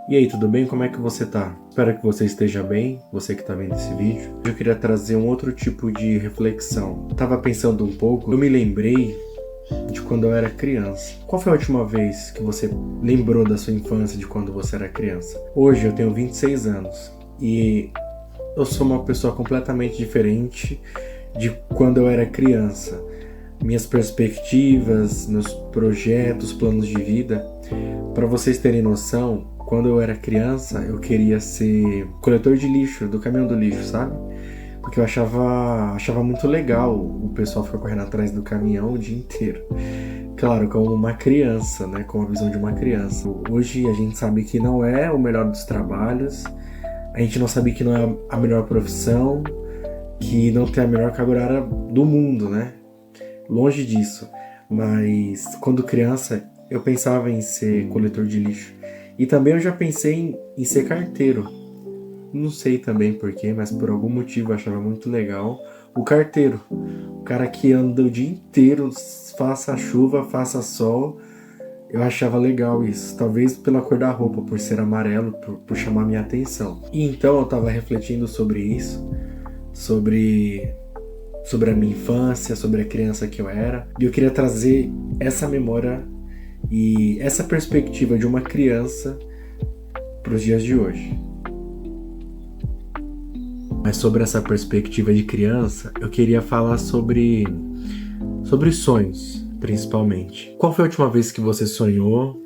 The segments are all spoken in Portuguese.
E aí, tudo bem? Como é que você tá? Espero que você esteja bem, você que tá vendo esse vídeo. Eu queria trazer um outro tipo de reflexão. Eu tava pensando um pouco, eu me lembrei de quando eu era criança. Qual foi a última vez que você lembrou da sua infância, de quando você era criança? Hoje eu tenho 26 anos e eu sou uma pessoa completamente diferente de quando eu era criança. Minhas perspectivas, meus projetos, planos de vida. Para vocês terem noção, quando eu era criança, eu queria ser coletor de lixo, do caminhão do lixo, sabe? Porque eu achava muito legal o pessoal ficar correndo atrás do caminhão o dia inteiro. Claro, como uma criança, né? Com a visão de uma criança. Hoje a gente sabe que não é o melhor dos trabalhos, a gente não sabe que não é a melhor profissão, que não tem a melhor carga horária do mundo, né? Longe disso. Mas quando criança, eu pensava em ser coletor de lixo. E também eu já pensei em ser carteiro. Não sei também porquê, mas por algum motivo eu achava muito legal o carteiro. O cara que anda o dia inteiro, faça chuva, faça sol. Eu achava legal isso. Talvez pela cor da roupa, por ser amarelo, por chamar minha atenção. E então eu tava refletindo sobre isso, sobre a minha infância, sobre a criança que eu era. E eu queria trazer essa memória e essa perspectiva de uma criança para os dias de hoje. Mas sobre essa perspectiva de criança, eu queria falar sobre sonhos, principalmente. Qual foi a última vez que você sonhou?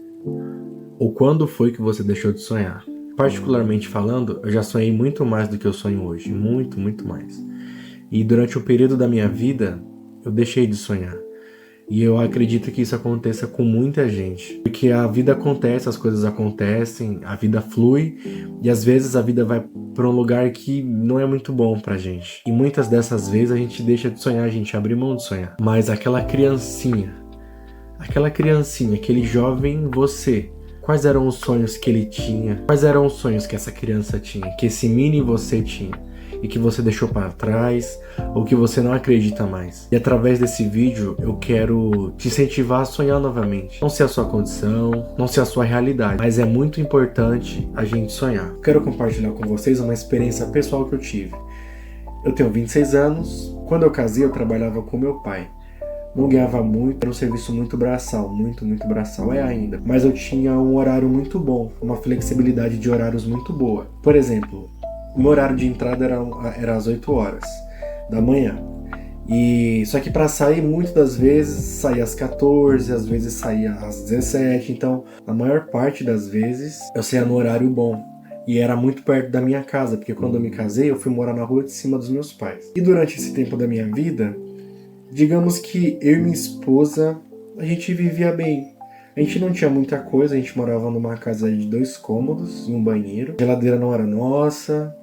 Ou quando foi que você deixou de sonhar? Particularmente falando, eu já sonhei muito mais do que eu sonho hoje. Muito, muito mais. E durante um período da minha vida, eu deixei de sonhar. E eu acredito que isso aconteça com muita gente. Porque a vida acontece, as coisas acontecem, a vida flui. E às vezes a vida vai para um lugar que não é muito bom pra gente. E muitas dessas vezes a gente deixa de sonhar, a gente abre mão de sonhar. Mas aquela criancinha, aquele jovem você, quais eram os sonhos que ele tinha? Quais eram os sonhos que essa criança tinha? Que esse mini você tinha? E que você deixou para trás, ou que você não acredita mais. E através desse vídeo eu quero te incentivar a sonhar novamente. Não sei a sua condição, não sei a sua realidade, mas é muito importante a gente sonhar. Quero compartilhar com vocês uma experiência pessoal que eu tive. Eu tenho 26 anos, quando eu casei eu trabalhava com meu pai. Não ganhava muito, era um serviço muito braçal, muito braçal, é ainda. Mas eu tinha um horário muito bom, uma flexibilidade de horários muito boa. Por exemplo, o meu horário de entrada era às 8 horas da manhã. E só que para sair, muitas das vezes saía às 14, às vezes saía às 17. Então, a maior parte das vezes eu saía no horário bom. E era muito perto da minha casa, porque quando eu me casei, eu fui morar na rua de cima dos meus pais. E durante esse tempo da minha vida, digamos que eu e minha esposa, a gente vivia bem. A gente não tinha muita coisa, a gente morava numa casa de 2 cômodos e um banheiro. A geladeira não era nossa.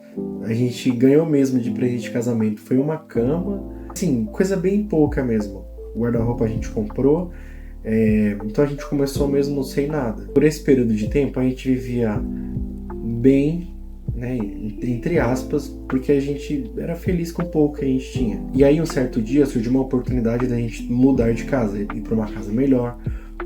A gente ganhou mesmo de presente de casamento. Foi uma cama, assim, coisa bem pouca mesmo. O guarda-roupa a gente comprou, então a gente começou mesmo sem nada. Por esse período de tempo a gente vivia bem, né, entre aspas, porque a gente era feliz com o pouco que a gente tinha. E aí um certo dia surgiu uma oportunidade da gente mudar de casa, ir para uma casa melhor,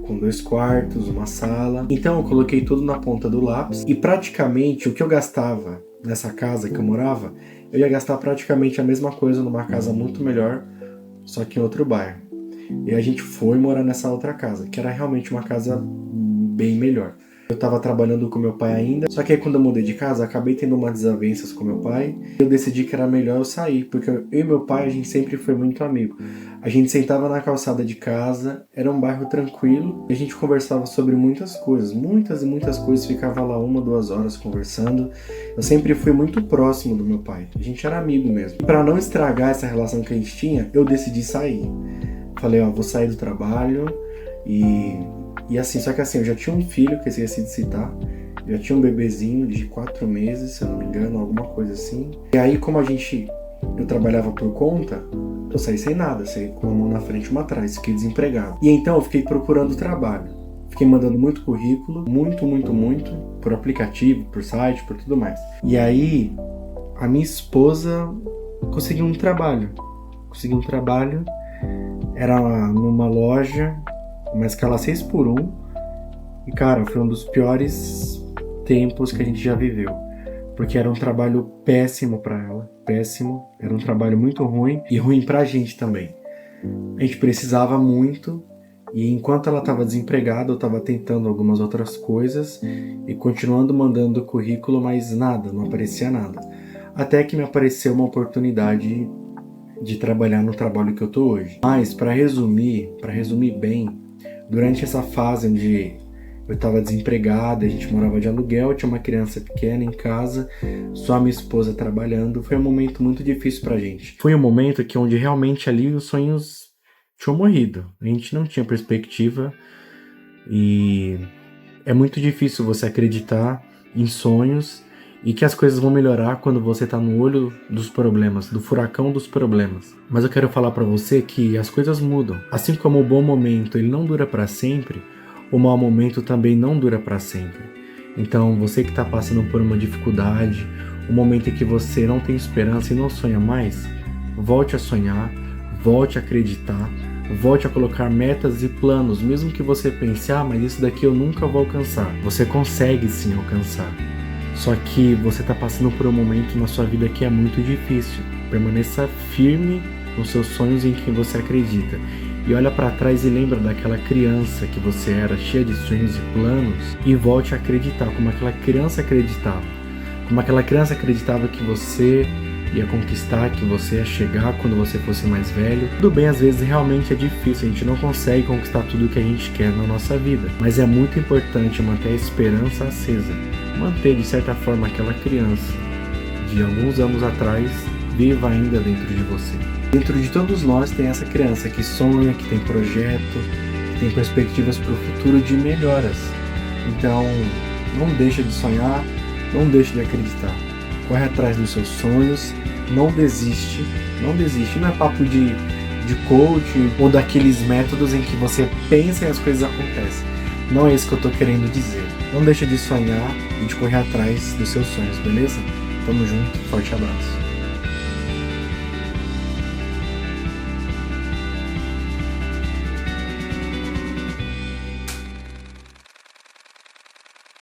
com 2 quartos, uma sala. Então eu coloquei tudo na ponta do lápis e praticamente o que eu gastava nessa casa que eu morava, eu ia gastar praticamente a mesma coisa numa casa muito melhor, só que em outro bairro. E a gente foi morar nessa outra casa, que era realmente uma casa bem melhor. Eu tava trabalhando com meu pai ainda, só que aí quando eu mudei de casa, acabei tendo umas desavenças com meu pai. Eu decidi que era melhor eu sair, porque eu e meu pai, a gente sempre foi muito amigo. A gente sentava na calçada de casa, era um bairro tranquilo, e a gente conversava sobre muitas coisas, muitas e muitas coisas, ficava lá 1, 2 horas conversando. Eu sempre fui muito próximo do meu pai, a gente era amigo mesmo. E para não estragar essa relação que a gente tinha, eu decidi sair. Falei, vou sair do trabalho e assim, só que assim, eu já tinha um filho, que eu esqueci de citar, já tinha um bebezinho de 4 meses, se eu não me engano, alguma coisa assim. E aí, como eu trabalhava por conta, eu saí sem nada, saí com uma mão na frente e uma atrás, fiquei desempregado. E então eu fiquei procurando trabalho. Fiquei mandando muito currículo, muito, por aplicativo, por site, por tudo mais. E aí, a minha esposa conseguiu um trabalho. Era numa loja, uma escala 6x1. E cara, foi um dos piores tempos que a gente já viveu. Porque era um trabalho péssimo para ela, péssimo, era um trabalho muito ruim e ruim pra gente também. A gente precisava muito e enquanto ela estava desempregada eu estava tentando algumas outras coisas e continuando mandando currículo, mas nada, não aparecia nada. Até que me apareceu uma oportunidade de trabalhar no trabalho que eu tô hoje. Mas para resumir bem, durante essa fase onde eu estava desempregado, a gente morava de aluguel, tinha uma criança pequena em casa, só a minha esposa trabalhando, foi um momento muito difícil pra gente. Foi um momento que onde realmente ali os sonhos tinham morrido. A gente não tinha perspectiva e é muito difícil você acreditar em sonhos e que as coisas vão melhorar quando você tá no olho dos problemas, do furacão dos problemas. Mas eu quero falar pra você que as coisas mudam. Assim como o bom momento ele não dura pra sempre, o mau momento também não dura para sempre. Então, você que está passando por uma dificuldade, um momento em que você não tem esperança e não sonha mais, volte a sonhar, volte a acreditar, volte a colocar metas e planos, mesmo que você pense, mas isso daqui eu nunca vou alcançar. Você consegue sim alcançar. Só que você está passando por um momento na sua vida que é muito difícil. Permaneça firme nos seus sonhos e em quem você acredita. E olha para trás e lembra daquela criança que você era, cheia de sonhos e planos, e volte a acreditar como aquela criança acreditava. Como aquela criança acreditava que você ia conquistar, que você ia chegar quando você fosse mais velho. Tudo bem, às vezes realmente é difícil, a gente não consegue conquistar tudo que a gente quer na nossa vida, mas é muito importante manter a esperança acesa, manter de certa forma aquela criança de alguns anos atrás viva ainda dentro de você. Dentro de todos nós tem essa criança que sonha, que tem projeto, que tem perspectivas para o futuro de melhoras. Então, não deixa de sonhar, não deixa de acreditar. Corre atrás dos seus sonhos, não desiste, não desiste. Não é papo de coach ou daqueles métodos em que você pensa e as coisas acontecem. Não é isso que eu tô querendo dizer. Não deixa de sonhar e de correr atrás dos seus sonhos, beleza? Tamo junto, forte abraço.